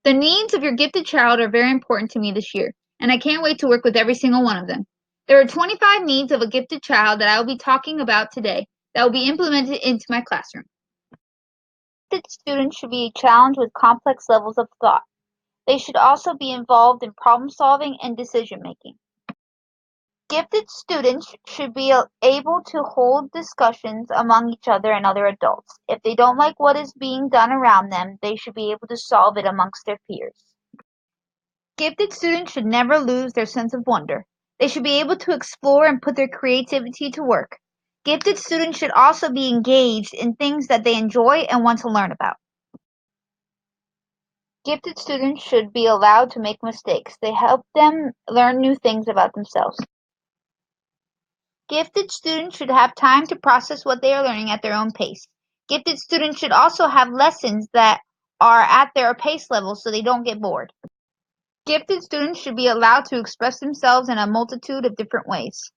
The needs of your gifted child are very important to me this year, and I can't wait to work with every single one of them. There are 25 needs of a gifted child that I will be talking about today that will be implemented into my classroom. Gifted students should be challenged with complex levels of thought. They should also be involved in problem-solving and decision-making. Gifted students should be able to hold discussions among each other and other adults. If they don't like what is being done around them, they should be able to solve it amongst their peers. Gifted students should never lose their sense of wonder. They should be able to explore and put their creativity to work. Gifted students should also be engaged in things that they enjoy and want to learn about. Gifted students should be allowed to make mistakes. They help them learn new things about themselves. Gifted students should have time to process what they are learning at their own pace. Gifted students should also have lessons that are at their pace level so they don't get bored. Gifted students should be allowed to express themselves in a multitude of different ways.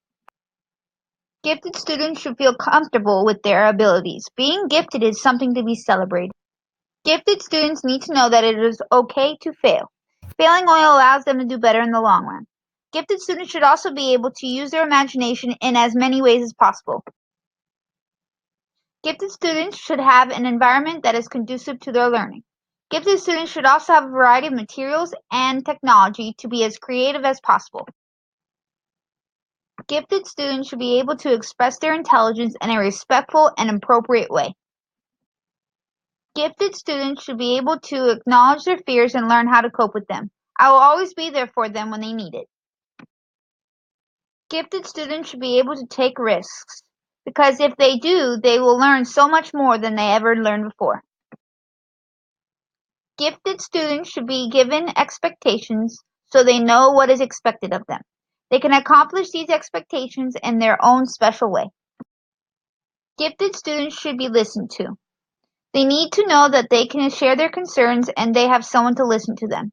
Gifted students should feel comfortable with their abilities. Being gifted is something to be celebrated. Gifted students need to know that it is okay to fail. Failing only allows them to do better in the long run. Gifted students should also be able to use their imagination in as many ways as possible. Gifted students should have an environment that is conducive to their learning. Gifted students should also have a variety of materials and technology to be as creative as possible. Gifted students should be able to express their intelligence in a respectful and appropriate way. Gifted students should be able to acknowledge their fears and learn how to cope with them. I will always be there for them when they need it. Gifted students should be able to take risks, because if they do, they will learn so much more than they ever learned before. Gifted students should be given expectations so they know what is expected of them. They can accomplish these expectations in their own special way. Gifted students should be listened to. They need to know that they can share their concerns and they have someone to listen to them.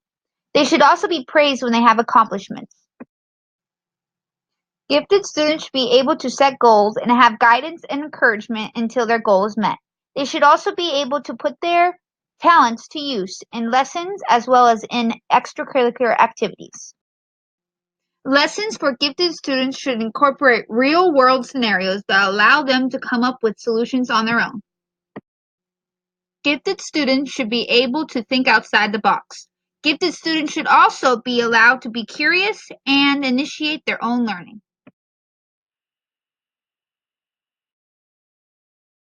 They should also be praised when they have accomplishments. Gifted students should be able to set goals and have guidance and encouragement until their goal is met. They should also be able to put their talents to use in lessons as well as in extracurricular activities. Lessons for gifted students should incorporate real-world scenarios that allow them to come up with solutions on their own. Gifted students should be able to think outside the box. Gifted students should also be allowed to be curious and initiate their own learning.